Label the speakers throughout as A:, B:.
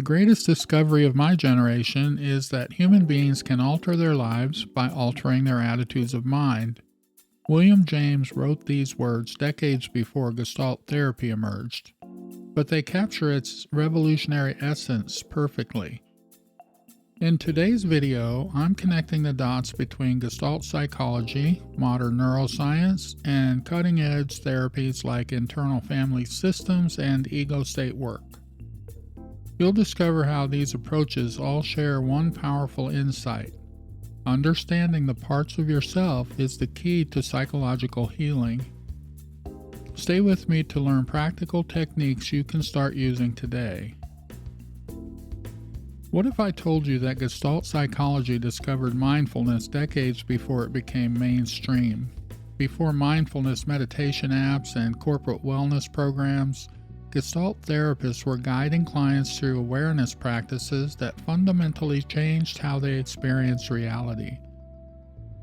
A: greatest discovery of my generation is that human beings can alter their lives by altering their attitudes of mind. William James wrote these words decades before Gestalt therapy emerged, but they capture its revolutionary essence perfectly. In today's video, I'm connecting the dots between Gestalt psychology, modern neuroscience, and cutting-edge therapies like internal family systems and ego state work. You'll discover how these approaches all share one powerful insight. Understanding the parts of yourself is the key to psychological healing. Stay with me to learn practical techniques you can start using today. What if I told you that Gestalt psychology discovered mindfulness decades before it became mainstream? Before mindfulness meditation apps and corporate wellness programs, Gestalt therapists were guiding clients through awareness practices that fundamentally changed how they experience reality.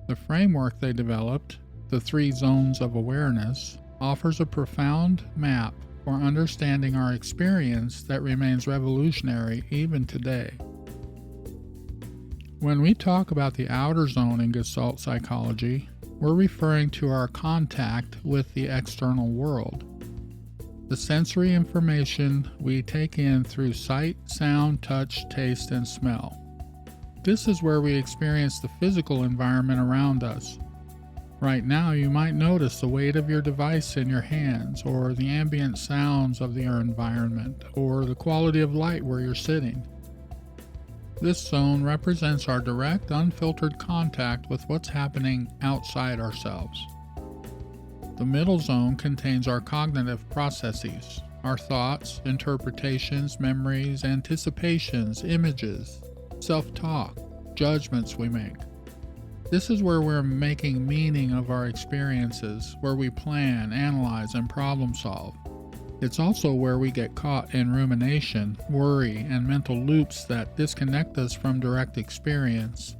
A: The framework they developed, the 3 zones of awareness, offers a profound map for understanding our experience that remains revolutionary even today. When we talk about the outer zone in Gestalt psychology, we're referring to our contact with the external world. The sensory information we take in through sight, sound, touch, taste, and smell. This is where we experience the physical environment around us. Right now, you might notice the weight of your device in your hands, or the ambient sounds of your environment, or the quality of light where you're sitting. This zone represents our direct, unfiltered contact with what's happening outside ourselves. The middle zone contains our cognitive processes, our thoughts, interpretations, memories, anticipations, images, self-talk, judgments we make. This is where we're making meaning of our experiences, where we plan, analyze, and problem solve. It's also where we get caught in rumination, worry, and mental loops that disconnect us from direct experience.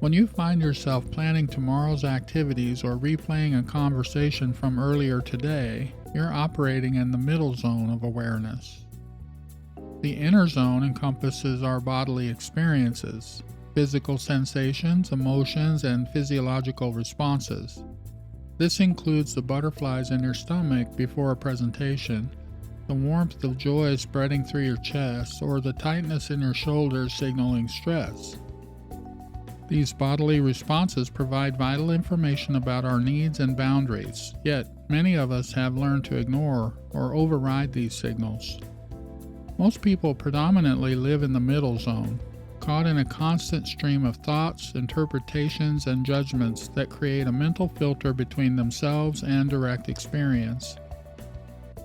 A: When you find yourself planning tomorrow's activities or replaying a conversation from earlier today, you're operating in the middle zone of awareness. The inner zone encompasses our bodily experiences, physical sensations, emotions, and physiological responses. This includes the butterflies in your stomach before a presentation, the warmth of joy spreading through your chest, or the tightness in your shoulders signaling stress. These bodily responses provide vital information about our needs and boundaries, yet many of us have learned to ignore or override these signals. Most people predominantly live in the middle zone, caught in a constant stream of thoughts, interpretations, and judgments that create a mental filter between themselves and direct experience.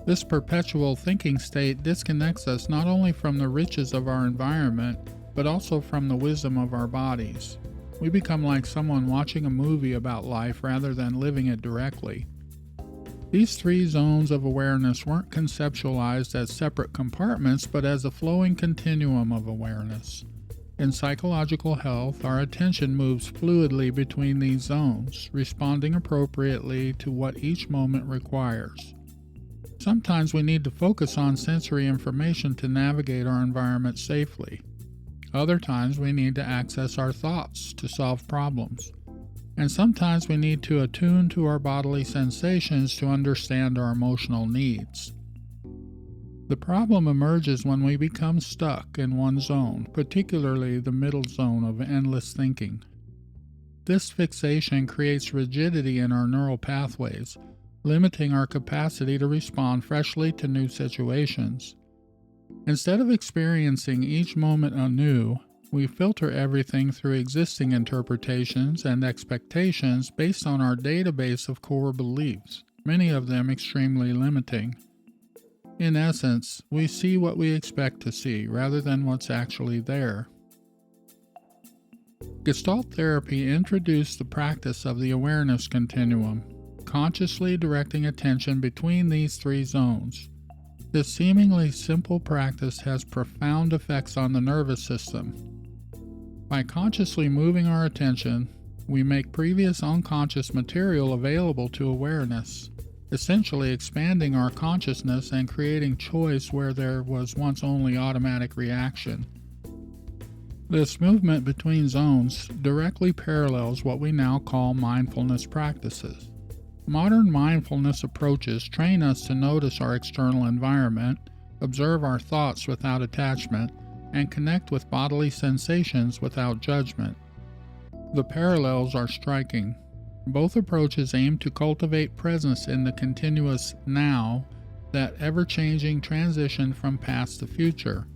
A: This perpetual thinking state disconnects us not only from the riches of our environment, but also from the wisdom of our bodies. We become like someone watching a movie about life rather than living it directly. These 3 zones of awareness weren't conceptualized as separate compartments, but as a flowing continuum of awareness. In psychological health, our attention moves fluidly between these zones, responding appropriately to what each moment requires. Sometimes we need to focus on sensory information to navigate our environment safely. Other times we need to access our thoughts to solve problems. And sometimes we need to attune to our bodily sensations to understand our emotional needs. The problem emerges when we become stuck in one zone, particularly the middle zone of endless thinking. This fixation creates rigidity in our neural pathways, limiting our capacity to respond freshly to new situations. Instead of experiencing each moment anew, we filter everything through existing interpretations and expectations based on our database of core beliefs, many of them extremely limiting. In essence, we see what we expect to see rather than what's actually there. Gestalt therapy introduced the practice of the awareness continuum, consciously directing attention between these 3 zones. This seemingly simple practice has profound effects on the nervous system. By consciously moving our attention, we make previous unconscious material available to awareness. essentially expanding our consciousness and creating choice where there was once only automatic reaction. This movement between zones directly parallels what we now call mindfulness practices. Modern mindfulness approaches train us to notice our external environment, observe our thoughts without attachment, and connect with bodily sensations without judgment. The parallels are striking. Both approaches aim to cultivate presence in the continuous now, that ever-changing transition from past to future.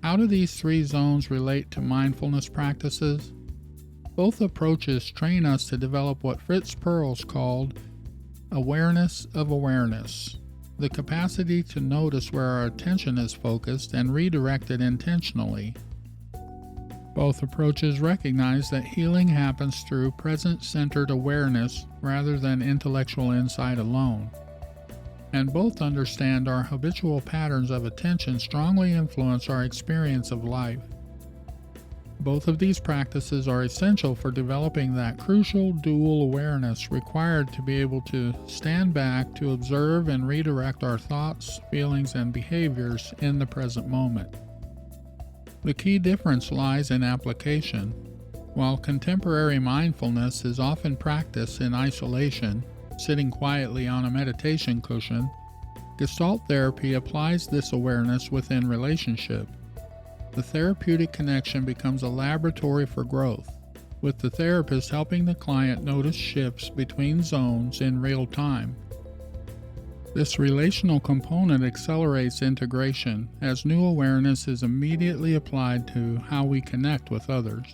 A: How do these three zones relate to mindfulness practices? Both approaches train us to develop what Fritz Perls called awareness of awareness, the capacity to notice where our attention is focused and redirect it intentionally. Both approaches recognize that healing happens through present-centered awareness rather than intellectual insight alone. And both understand our habitual patterns of attention strongly influence our experience of life. Both of these practices are essential for developing that crucial dual awareness required to be able to stand back to observe and redirect our thoughts, feelings, and behaviors in the present moment. The key difference lies in application. While contemporary mindfulness is often practiced in isolation, sitting quietly on a meditation cushion, Gestalt therapy applies this awareness within relationship. The therapeutic connection becomes a laboratory for growth, with the therapist helping the client notice shifts between zones in real time. This relational component accelerates integration as new awareness is immediately applied to how we connect with others.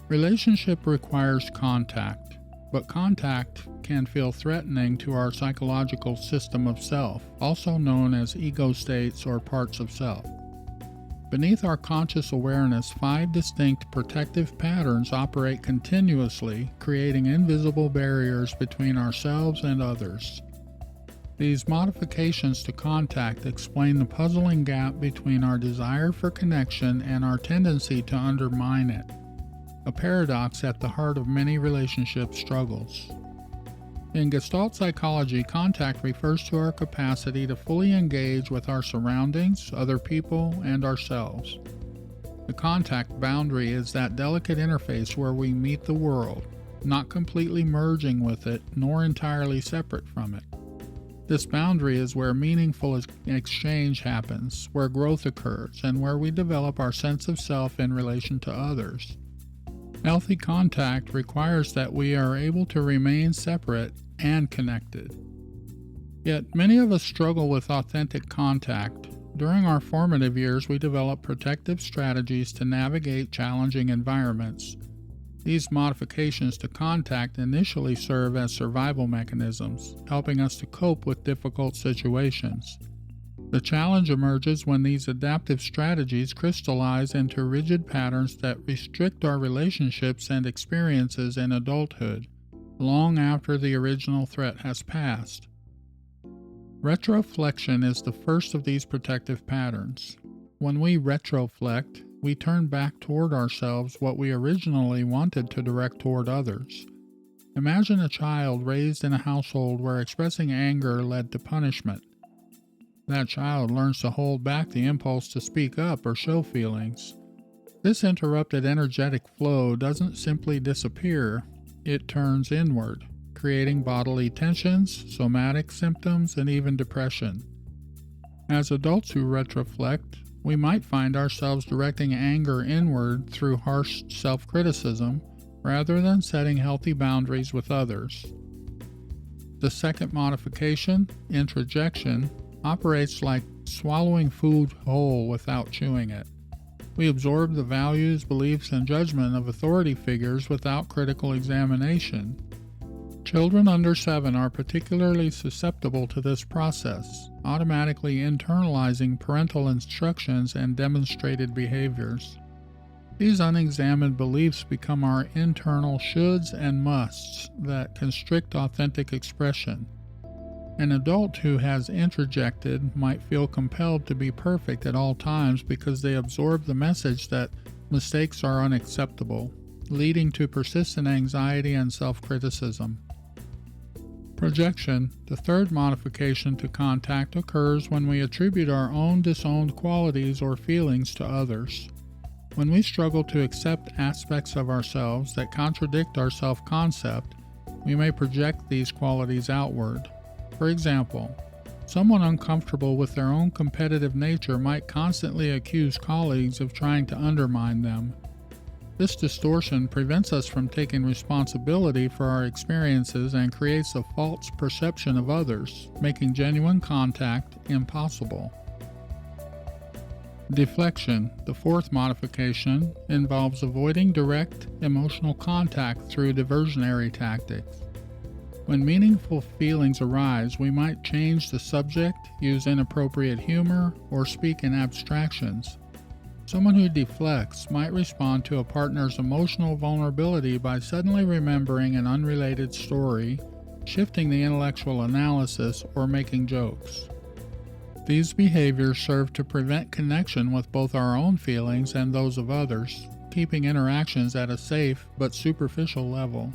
A: Relationship requires contact, but contact can feel threatening to our psychological system of self, also known as ego states or parts of self. Beneath our conscious awareness, 5 distinct protective patterns operate continuously, creating invisible barriers between ourselves and others. These modifications to contact explain the puzzling gap between our desire for connection and our tendency to undermine it, a paradox at the heart of many relationship struggles. In Gestalt psychology, contact refers to our capacity to fully engage with our surroundings, other people, and ourselves. The contact boundary is that delicate interface where we meet the world, not completely merging with it, nor entirely separate from it. This boundary is where meaningful exchange happens, where growth occurs, and where we develop our sense of self in relation to others. Healthy contact requires that we are able to remain separate and connected. Yet many of us struggle with authentic contact. During our formative years, we develop protective strategies to navigate challenging environments. These modifications to contact initially serve as survival mechanisms, helping us to cope with difficult situations. The challenge emerges when these adaptive strategies crystallize into rigid patterns that restrict our relationships and experiences in adulthood, long after the original threat has passed. Retroflexion is the first of these protective patterns. When we retroflect, we turn back toward ourselves what we originally wanted to direct toward others. Imagine a child raised in a household where expressing anger led to punishment. That child learns to hold back the impulse to speak up or show feelings. This interrupted energetic flow doesn't simply disappear, it turns inward, creating bodily tensions, somatic symptoms, and even depression. As adults who retroflect, we might find ourselves directing anger inward through harsh self-criticism rather than setting healthy boundaries with others. The second modification, introjection, operates like swallowing food whole without chewing it. We absorb the values, beliefs, and judgment of authority figures without critical examination. Children under 7 are particularly susceptible to this process, automatically internalizing parental instructions and demonstrated behaviors. These unexamined beliefs become our internal shoulds and musts that constrict authentic expression. An adult who has introjected might feel compelled to be perfect at all times because they absorb the message that mistakes are unacceptable, leading to persistent anxiety and self-criticism. Projection, the third modification to contact, occurs when we attribute our own disowned qualities or feelings to others. When we struggle to accept aspects of ourselves that contradict our self-concept, we may project these qualities outward. For example, someone uncomfortable with their own competitive nature might constantly accuse colleagues of trying to undermine them. This distortion prevents us from taking responsibility for our experiences and creates a false perception of others, making genuine contact impossible. Deflection, the fourth modification, involves avoiding direct emotional contact through diversionary tactics. When meaningful feelings arise, we might change the subject, use inappropriate humor, or speak in abstractions. Someone who deflects might respond to a partner's emotional vulnerability by suddenly remembering an unrelated story, shifting the intellectual analysis, or making jokes. These behaviors serve to prevent connection with both our own feelings and those of others, keeping interactions at a safe but superficial level.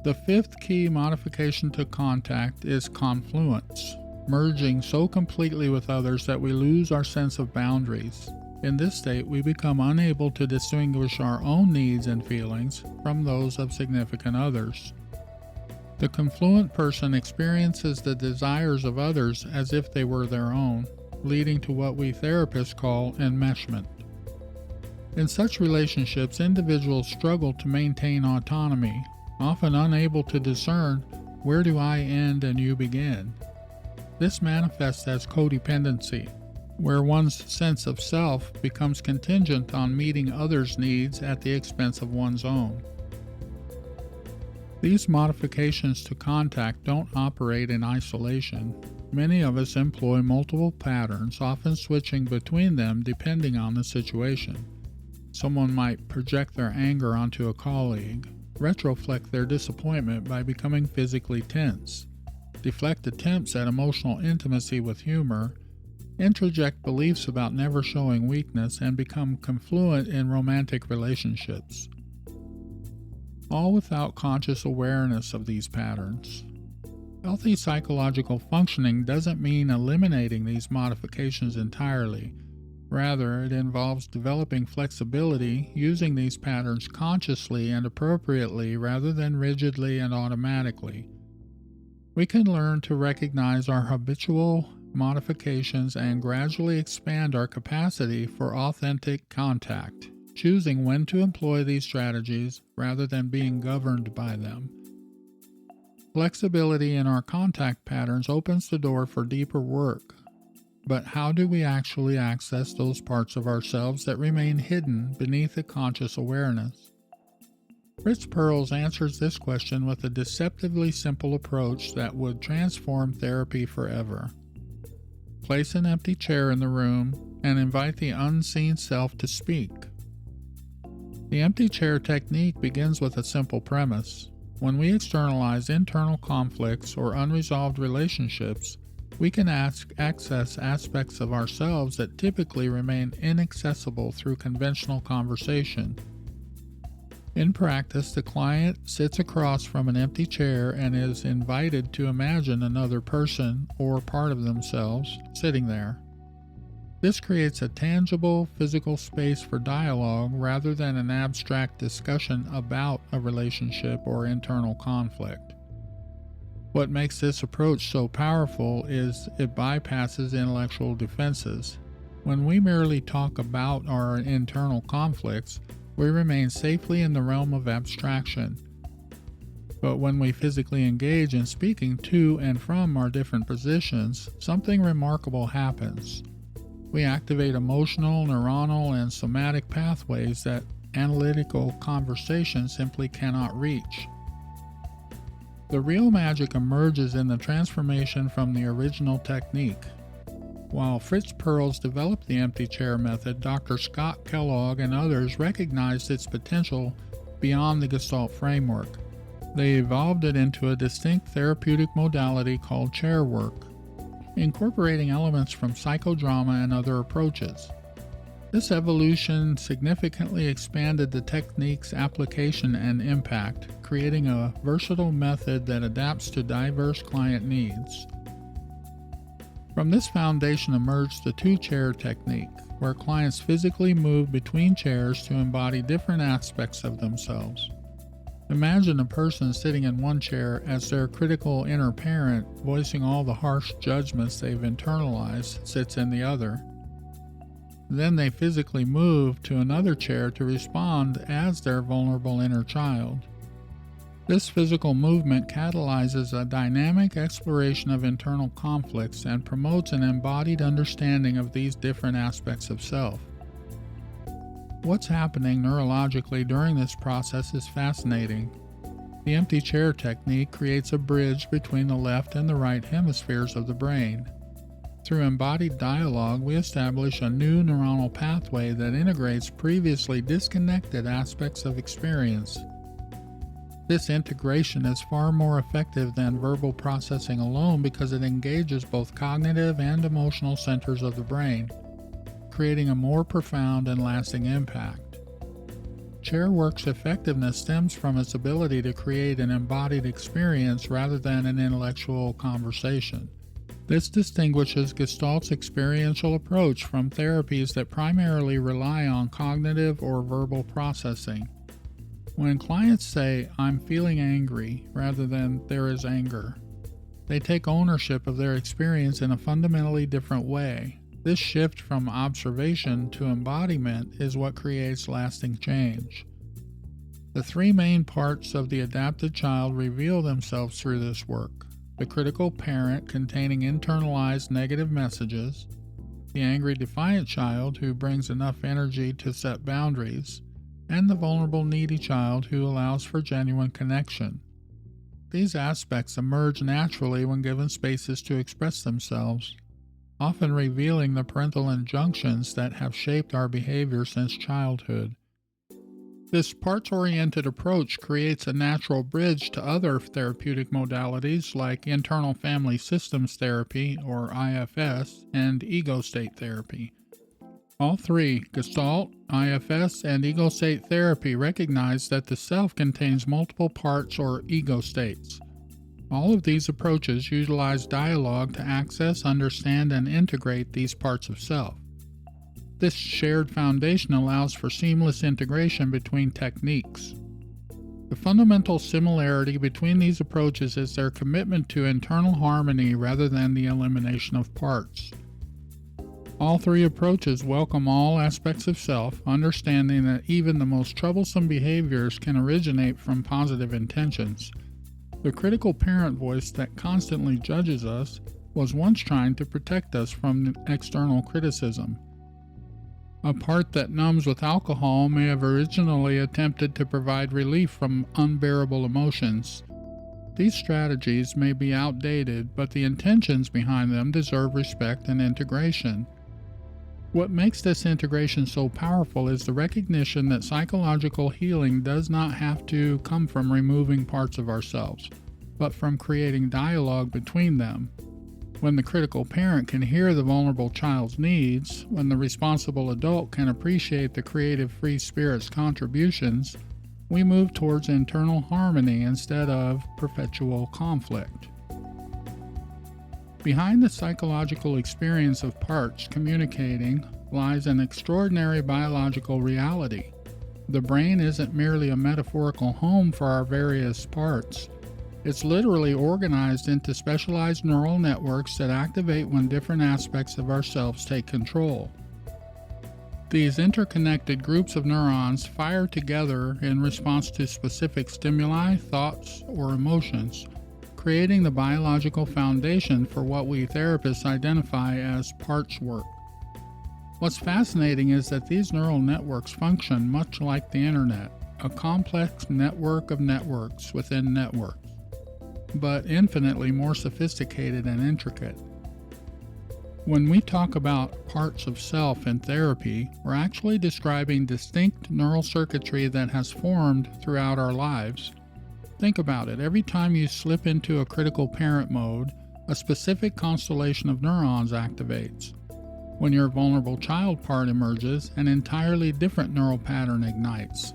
A: The fifth key modification to contact is confluence, merging so completely with others that we lose our sense of boundaries. In this state, we become unable to distinguish our own needs and feelings from those of significant others. The confluent person experiences the desires of others as if they were their own, leading to what we therapists call enmeshment. In such relationships, individuals struggle to maintain autonomy, often unable to discern where do I end and you begin. This manifests as codependency, where one's sense of self becomes contingent on meeting others' needs at the expense of one's own. These modifications to contact don't operate in isolation. Many of us employ multiple patterns, often switching between them depending on the situation. Someone might project their anger onto a colleague, retroflect their disappointment by becoming physically tense, deflect attempts at emotional intimacy with humor, introject beliefs about never showing weakness, and become confluent in romantic relationships. All without conscious awareness of these patterns. Healthy psychological functioning doesn't mean eliminating these modifications entirely. Rather, it involves developing flexibility, using these patterns consciously and appropriately rather than rigidly and automatically. We can learn to recognize our habitual modifications and gradually expand our capacity for authentic contact, choosing when to employ these strategies rather than being governed by them. Flexibility in our contact patterns opens the door for deeper work. But how do we actually access those parts of ourselves that remain hidden beneath a conscious awareness? Fritz Perls answers this question with a deceptively simple approach that would transform therapy forever. Place an empty chair in the room and invite the unseen self to speak. The empty chair technique begins with a simple premise. When we externalize internal conflicts or unresolved relationships, we can access aspects of ourselves that typically remain inaccessible through conventional conversation. In practice, the client sits across from an empty chair and is invited to imagine another person or part of themselves sitting there. This creates a tangible, physical space for dialogue rather than an abstract discussion about a relationship or internal conflict. What makes this approach so powerful is it bypasses intellectual defenses. When we merely talk about our internal conflicts, we remain safely in the realm of abstraction. But when we physically engage in speaking to and from our different positions, something remarkable happens. We activate emotional, neuronal, and somatic pathways that analytical conversation simply cannot reach. The real magic emerges in the transformation from the original technique. While Fritz Perls developed the empty chair method, Dr. Scott Kellogg and others recognized its potential beyond the Gestalt framework. They evolved it into a distinct therapeutic modality called chair work, incorporating elements from psychodrama and other approaches. This evolution significantly expanded the technique's application and impact, creating a versatile method that adapts to diverse client needs. From this foundation emerged the two-chair technique, where clients physically move between chairs to embody different aspects of themselves. Imagine a person sitting in one chair as their critical inner parent, voicing all the harsh judgments they've internalized, sits in the other. Then they physically move to another chair to respond as their vulnerable inner child. This physical movement catalyzes a dynamic exploration of internal conflicts and promotes an embodied understanding of these different aspects of self. What's happening neurologically during this process is fascinating. The empty chair technique creates a bridge between the left and the right hemispheres of the brain. Through embodied dialogue, we establish a new neuronal pathway that integrates previously disconnected aspects of experience. This integration is far more effective than verbal processing alone because it engages both cognitive and emotional centers of the brain, creating a more profound and lasting impact. Chairwork's effectiveness stems from its ability to create an embodied experience rather than an intellectual conversation. This distinguishes Gestalt's experiential approach from therapies that primarily rely on cognitive or verbal processing. When clients say, "I'm feeling angry," rather than "there is anger," they take ownership of their experience in a fundamentally different way. This shift from observation to embodiment is what creates lasting change. The three main parts of the adapted child reveal themselves through this work: the critical parent containing internalized negative messages, the angry defiant child who brings enough energy to set boundaries, and the vulnerable needy child who allows for genuine connection. These aspects emerge naturally when given spaces to express themselves, often revealing the parental injunctions that have shaped our behavior since childhood. This parts-oriented approach creates a natural bridge to other therapeutic modalities like internal family systems therapy, or IFS, and ego state therapy. All three, Gestalt, IFS, and ego state therapy, recognize that the self contains multiple parts or ego states. All of these approaches utilize dialogue to access, understand, and integrate these parts of self. This shared foundation allows for seamless integration between techniques. The fundamental similarity between these approaches is their commitment to internal harmony rather than the elimination of parts. All three approaches welcome all aspects of self, understanding that even the most troublesome behaviors can originate from positive intentions. The critical parent voice that constantly judges us was once trying to protect us from external criticism. A part that numbs with alcohol may have originally attempted to provide relief from unbearable emotions. These strategies may be outdated, but the intentions behind them deserve respect and integration. What makes this integration so powerful is the recognition that psychological healing does not have to come from removing parts of ourselves, but from creating dialogue between them. When the critical parent can hear the vulnerable child's needs, when the responsible adult can appreciate the creative free spirit's contributions, we move towards internal harmony instead of perpetual conflict. Behind the psychological experience of parts communicating lies an extraordinary biological reality. The brain isn't merely a metaphorical home for our various parts. It's literally organized into specialized neural networks that activate when different aspects of ourselves take control. These interconnected groups of neurons fire together in response to specific stimuli, thoughts, or emotions, creating the biological foundation for what we therapists identify as parts work. What's fascinating is that these neural networks function much like the internet, a complex network of networks within networks, but infinitely more sophisticated and intricate. When we talk about parts of self in therapy, we're actually describing distinct neural circuitry that has formed throughout our lives. Think about it. Every time you slip into a critical parent mode, a specific constellation of neurons activates. When your vulnerable child part emerges, an entirely different neural pattern ignites.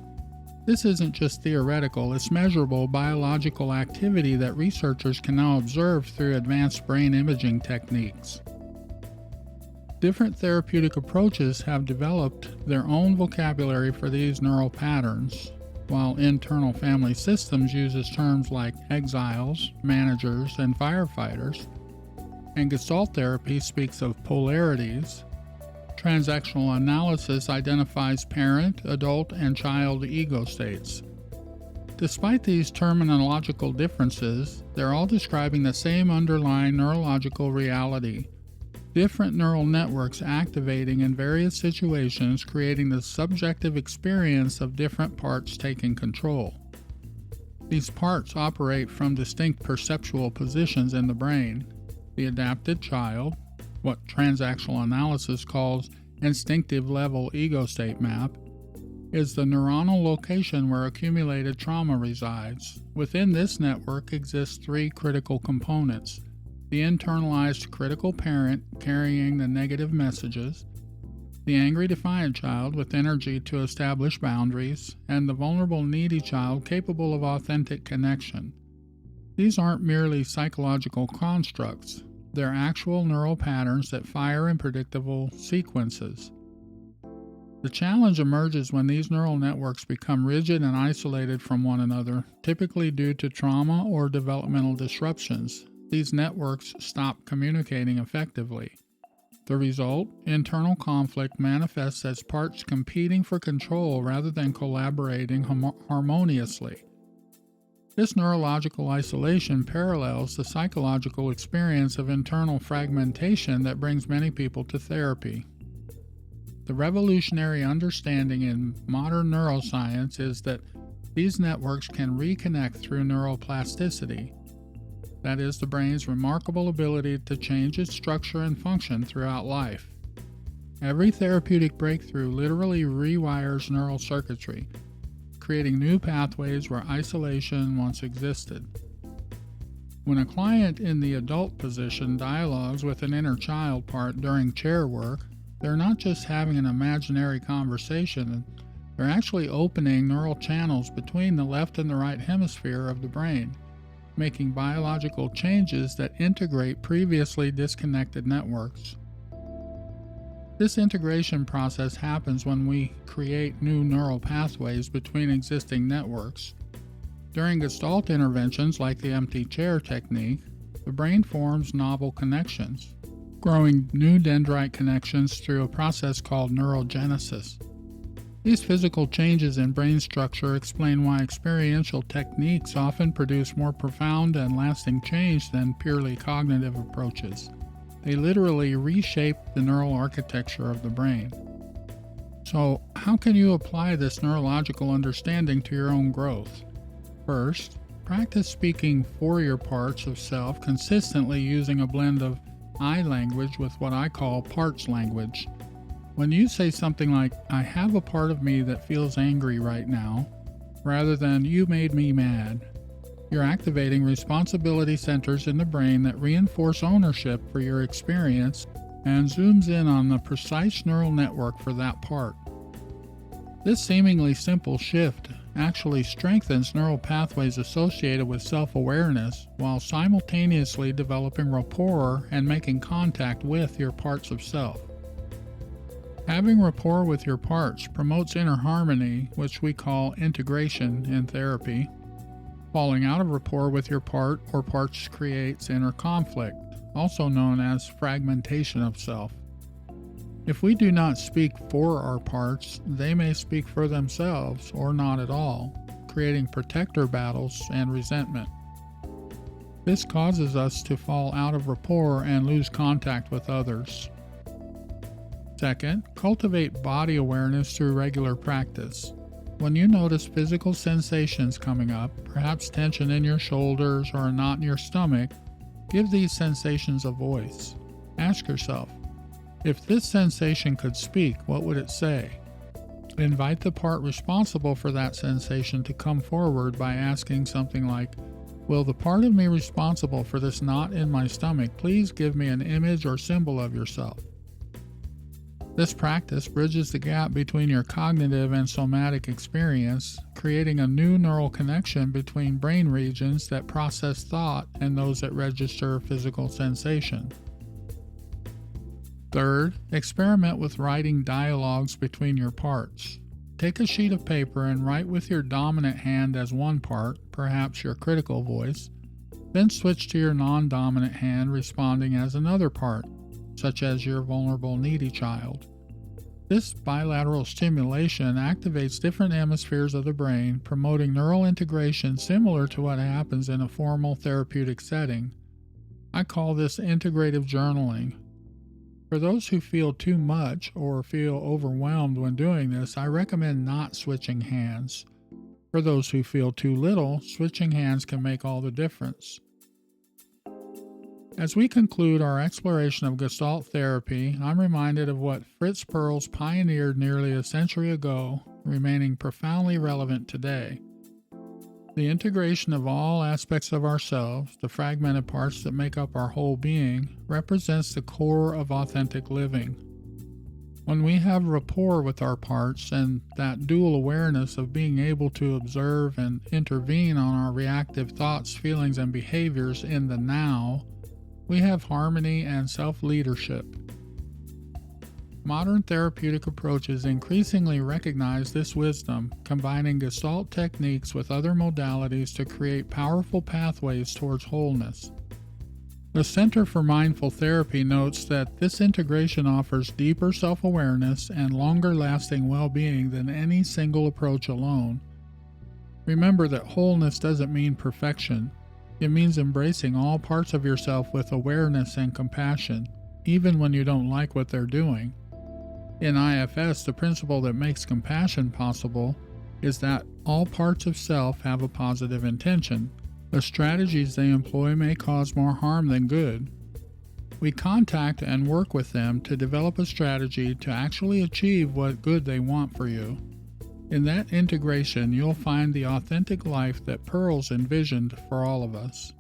A: This isn't just theoretical, it's measurable biological activity that researchers can now observe through advanced brain imaging techniques. Different therapeutic approaches have developed their own vocabulary for these neural patterns, while internal family systems uses terms like exiles, managers, and firefighters, and Gestalt therapy speaks of polarities. Transactional analysis identifies parent, adult, and child ego states. Despite these terminological differences, they're all describing the same underlying neurological reality. Different neural networks activating in various situations, creating the subjective experience of different parts taking control. These parts operate from distinct perceptual positions in the brain. The adapted child, what transactional analysis calls instinctive level ego state map, is the neuronal location where accumulated trauma resides. Within this network exist three critical components: the internalized critical parent carrying the negative messages, the angry defiant child with energy to establish boundaries, and the vulnerable needy child capable of authentic connection. These aren't merely psychological constructs. They're actual neural patterns that fire in predictable sequences. The challenge emerges when these neural networks become rigid and isolated from one another, typically due to trauma or developmental disruptions. These networks stop communicating effectively. The result, internal conflict, manifests as parts competing for control rather than collaborating harmoniously. This neurological isolation parallels the psychological experience of internal fragmentation that brings many people to therapy. The revolutionary understanding in modern neuroscience is that these networks can reconnect through neuroplasticity. That is, the brain's remarkable ability to change its structure and function throughout life. Every therapeutic breakthrough literally rewires neural circuitry, creating new pathways where isolation once existed. When a client in the adult position dialogues with an inner child part during chair work, they're not just having an imaginary conversation, they're actually opening neural channels between the left and the right hemisphere of the brain, making biological changes that integrate previously disconnected networks. This integration process happens when we create new neural pathways between existing networks. During Gestalt interventions like the empty chair technique, the brain forms novel connections, growing new dendrite connections through a process called neurogenesis. These physical changes in brain structure explain why experiential techniques often produce more profound and lasting change than purely cognitive approaches. They literally reshape the neural architecture of the brain. So, how can you apply this neurological understanding to your own growth? First, practice speaking for your parts of self consistently using a blend of I language with what I call parts language. When you say something like, I have a part of me that feels angry right now, rather than you made me mad, you're activating responsibility centers in the brain that reinforce ownership for your experience and zooms in on the precise neural network for that part. This seemingly simple shift actually strengthens neural pathways associated with self-awareness while simultaneously developing rapport and making contact with your parts of self. Having rapport with your parts promotes inner harmony, which we call integration in therapy. Falling out of rapport with your part or parts creates inner conflict, also known as fragmentation of self. If we do not speak for our parts, they may speak for themselves or not at all, creating protector battles and resentment. This causes us to fall out of rapport and lose contact with others. Second, cultivate body awareness through regular practice. When you notice physical sensations coming up, perhaps tension in your shoulders or a knot in your stomach, give these sensations a voice. Ask yourself, if this sensation could speak, what would it say? Invite the part responsible for that sensation to come forward by asking something like, will the part of me responsible for this knot in my stomach please give me an image or symbol of yourself? This practice bridges the gap between your cognitive and somatic experience, creating a new neural connection between brain regions that process thought and those that register physical sensation. Third, experiment with writing dialogues between your parts. Take a sheet of paper and write with your dominant hand as one part, perhaps your critical voice, then switch to your non-dominant hand responding as another part, such as your vulnerable, needy child. This bilateral stimulation activates different hemispheres of the brain, promoting neural integration similar to what happens in a formal therapeutic setting. I call this integrative journaling. For those who feel too much or feel overwhelmed when doing this, I recommend not switching hands. For those who feel too little, switching hands can make all the difference. As we conclude our exploration of Gestalt therapy, I'm reminded of what Fritz Perls pioneered nearly a century ago, remaining profoundly relevant today. The integration of all aspects of ourselves, the fragmented parts that make up our whole being, represents the core of authentic living. When we have rapport with our parts and that dual awareness of being able to observe and intervene on our reactive thoughts, feelings, and behaviors in the now, we have harmony and self-leadership. Modern therapeutic approaches increasingly recognize this wisdom, combining Gestalt techniques with other modalities to create powerful pathways towards wholeness. The Center for Mindful Therapy notes that this integration offers deeper self-awareness and longer-lasting well-being than any single approach alone. Remember that wholeness doesn't mean perfection. It means embracing all parts of yourself with awareness and compassion, even when you don't like what they're doing. In IFS, the principle that makes compassion possible is that all parts of self have a positive intention. The strategies they employ may cause more harm than good. We contact and work with them to develop a strategy to actually achieve what good they want for you. In that integration, you'll find the authentic life that Perls envisioned for all of us.